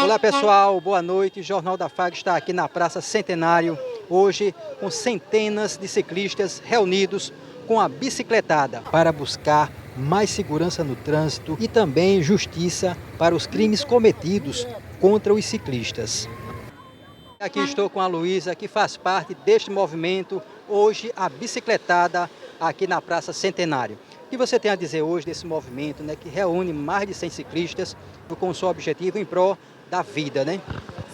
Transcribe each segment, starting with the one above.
Olá pessoal, boa noite. O Jornal da FAG está aqui na Praça Centenário, hoje com centenas de ciclistas reunidos com a bicicletada para buscar mais segurança no trânsito e também justiça para os crimes cometidos contra os ciclistas. Aqui estou com a Luísa, que faz parte deste movimento, hoje a bicicletada aqui na Praça Centenário. O que você tem a dizer hoje desse movimento, né, que reúne mais de 100 ciclistas com o seu objetivo em prol da vida, né?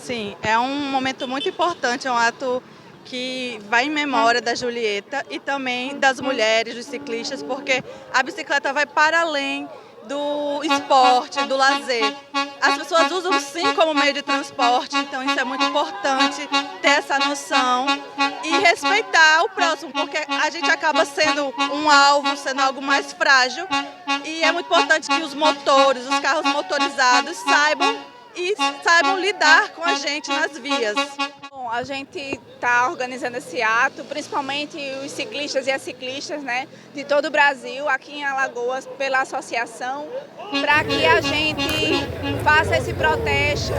Sim, é um momento muito importante, é um ato que vai em memória da Julieta e também das mulheres, dos ciclistas, porque a bicicleta vai para além do esporte, do lazer. As pessoas usam sim como meio de transporte, então isso é muito importante, ter essa noção e respeitar o próximo, porque a gente acaba sendo um alvo, sendo algo mais frágil, e é muito importante que os motores, os carros motorizados saibam lidar com a gente nas vias. Bom, a gente está organizando esse ato, principalmente os ciclistas e as ciclistas, né, de todo o Brasil, aqui em Alagoas, pela associação, para que a gente faça esse protesto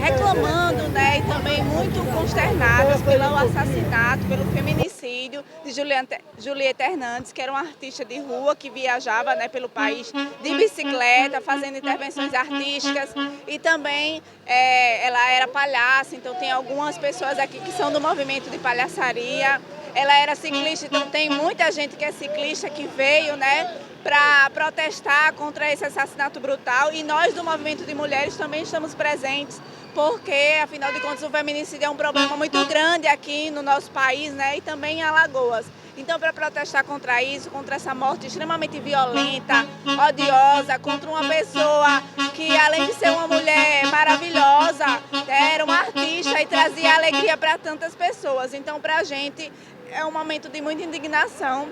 reclamando, né, e também muito consternadas pelo assassinato, pelo feminicídio de Julieta Hernandes, que era uma artista de rua que viajava, né, pelo país de bicicleta, fazendo intervenções artísticas e também ela era palhaça, então tem algumas pessoas aqui que são do movimento de palhaçaria. Ela era ciclista, então tem muita gente que é ciclista que veio, né, para protestar contra esse assassinato brutal, e nós do movimento de mulheres também estamos presentes, porque afinal de contas o feminicídio é um problema muito grande aqui no nosso país, né, e também em Alagoas. Então, para protestar contra isso, contra essa morte extremamente violenta, odiosa, contra uma pessoa que, além de ser uma mulher maravilhosa, era uma artista e trazia alegria para tantas pessoas. Então, para a gente é um momento de muita indignação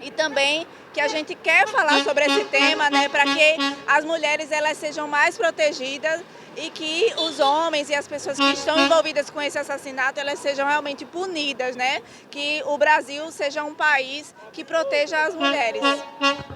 e também que a gente quer falar sobre esse tema, né, para que as mulheres elas sejam mais protegidas e que os homens e as pessoas que estão envolvidas com esse assassinato elas sejam realmente punidas, né? Que o Brasil seja um país que proteja as mulheres.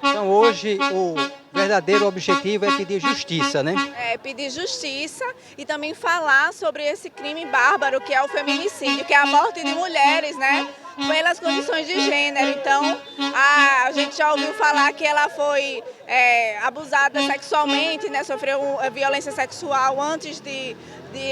Então hoje o verdadeiro objetivo é pedir justiça, né? Pedir justiça e também falar sobre esse crime bárbaro que é o feminicídio, que é a morte de mulheres, né? Pelas condições de gênero. Então, a gente já ouviu falar que ela foi abusada sexualmente, né? Sofreu violência sexual antes de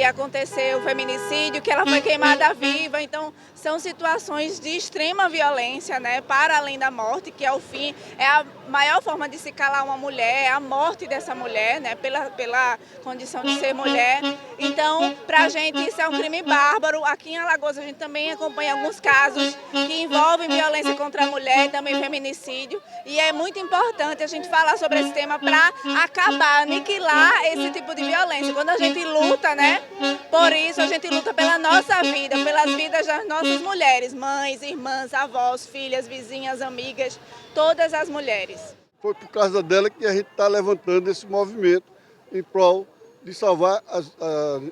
acontecer o feminicídio, que ela foi queimada viva. Então, são situações de extrema violência, né? Para além da morte, que é o fim, é a maior forma de se calar uma mulher, é a morte dessa mulher, né? Pela condição de ser mulher. Então, para a gente isso é um crime bárbaro. Aqui em Alagoas a gente também acompanha alguns casos que envolvem violência contra a mulher, também feminicídio. E é muito importante a gente falar sobre esse tema para acabar, aniquilar esse tipo de violência. Quando a gente luta, né? Por isso a gente luta pela nossa vida, pelas vidas das nossas mulheres, mães, irmãs, avós, filhas, vizinhas, amigas, todas as mulheres. Foi por causa dela que a gente está levantando esse movimento em prol de salvar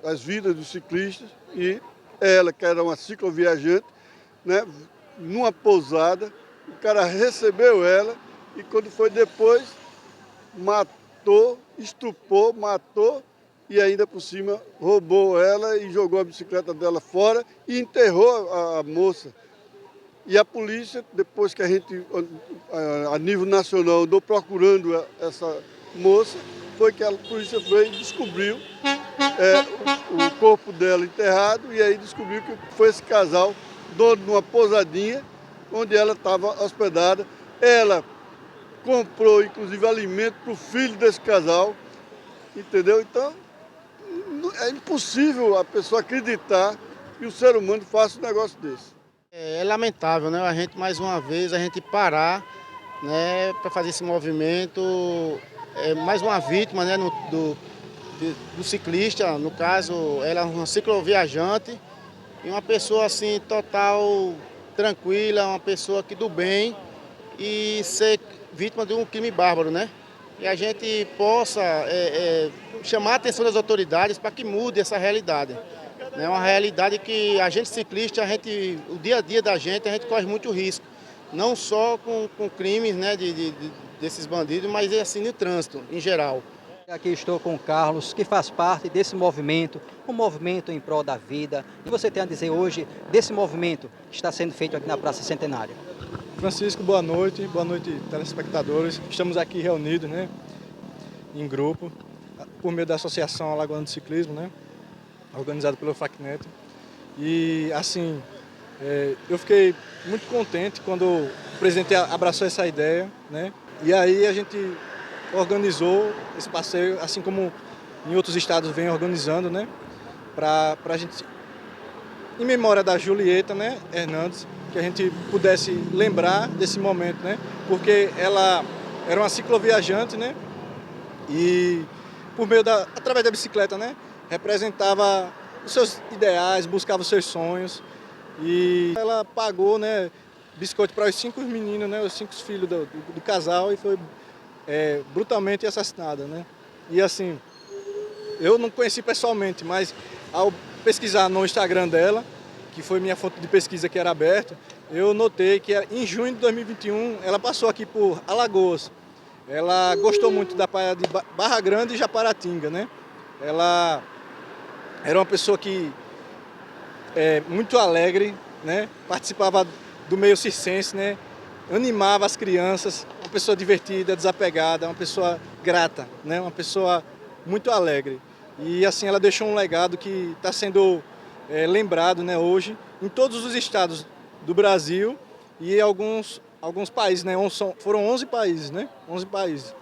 as vidas dos ciclistas, e ela, que era uma cicloviajante, né, numa pousada, o cara recebeu ela e quando foi depois, matou, estuprou, matou e ainda por cima roubou ela e jogou a bicicleta dela fora e enterrou a moça. E a polícia, depois que a gente, a nível nacional, andou procurando essa moça, foi que a polícia veio e descobriu o corpo dela enterrado, e aí descobriu que foi esse casal, dono de uma pousadinha, onde ela estava hospedada. Ela comprou, inclusive, alimento para o filho desse casal, entendeu? Então, é impossível a pessoa acreditar que o ser humano faça um negócio desse. É lamentável, né? A gente, mais uma vez, a gente parar, né, para fazer esse movimento. Mais uma vítima, né, do ciclista, no caso, ela é uma cicloviajante e uma pessoa assim, total tranquila, uma pessoa aqui do bem, e ser vítima de um crime bárbaro, né? E a gente possa chamar a atenção das autoridades para que mude essa realidade. É uma realidade que a gente ciclista, o dia a dia da gente, a gente corre muito risco. Não só com crimes, né, desses bandidos, mas assim no trânsito em geral. Aqui estou com o Carlos, que faz parte desse movimento, um movimento em prol da vida. O que você tem a dizer hoje desse movimento que está sendo feito aqui na Praça Centenário? Francisco, boa noite telespectadores. Estamos aqui reunidos, né, em grupo, por meio da Associação Alagoana de Ciclismo, né, organizado pelo FACNET. E assim, eu fiquei muito contente quando o presidente abraçou essa ideia, né, e aí a gente organizou esse passeio, assim como em outros estados vem organizando, né, para a gente, em memória da Julieta, né, Hernandes, que a gente pudesse lembrar desse momento, né, porque ela era uma cicloviajante, né, e por meio através da bicicleta, né, representava os seus ideais, buscava os seus sonhos, e ela pagou, né, biscoito para os 5 meninos, né, os 5 filhos do casal, e foi brutalmente assassinada, né? E assim, eu não conheci pessoalmente, mas ao pesquisar no Instagram dela, que foi minha fonte de pesquisa que era aberta, eu notei que em junho de 2021 ela passou aqui por Alagoas. Ela gostou muito da praia de Barra Grande e Japaratinga, né? Ela era uma pessoa que muito alegre, né? Participava do meio circense, né? Animava as crianças, uma pessoa divertida, desapegada, uma pessoa grata, né? Uma pessoa muito alegre. E assim ela deixou um legado que está sendo lembrado, né, hoje em todos os estados do Brasil e alguns países, né? Foram 11 países, né? 11 países.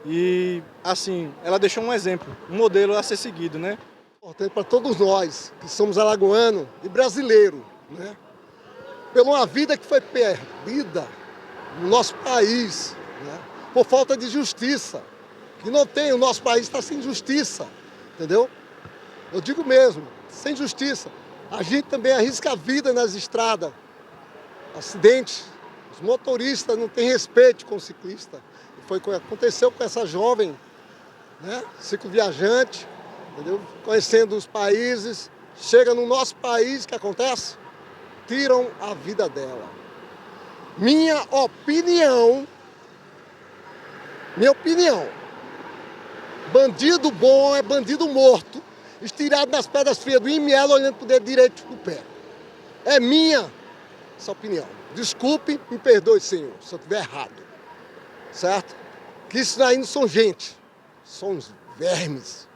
E assim, ela deixou um exemplo, um modelo a ser seguido, né? Importante para todos nós que somos alagoanos e brasileiros, né? Pela uma vida que foi perdida no nosso país, né? Por falta de justiça, que não tem, o nosso país está sem justiça, entendeu? Eu digo mesmo, sem justiça. A gente também arrisca a vida nas estradas, acidentes, os motoristas não têm respeito com o ciclista. Foi o que aconteceu com essa jovem, né? Cicloviajante, entendeu? Conhecendo os países, chega no nosso país, o que acontece? Tiram a vida dela. Minha opinião, bandido bom é bandido morto, estirado nas pedras frias do IML, olhando para o dedo direito do pé. É minha essa opinião. Desculpe, me perdoe, Senhor, se eu estiver errado. Certo? Que isso aí não são gente, são uns vermes.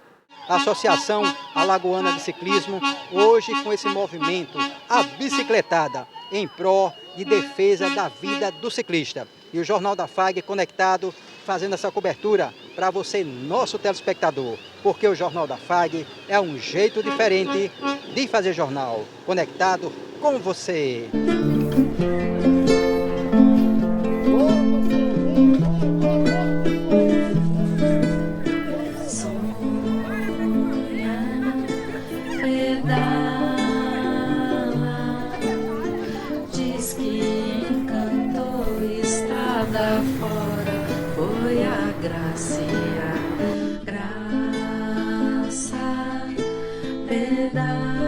A Associação Alagoana de Ciclismo, hoje com esse movimento, a bicicletada, em pró de defesa da vida do ciclista. E o Jornal da FAG conectado, fazendo essa cobertura para você, nosso telespectador, porque o Jornal da FAG é um jeito diferente de fazer jornal, conectado com você. Diz que encantou estrada fora, foi a graça, graça, pedala.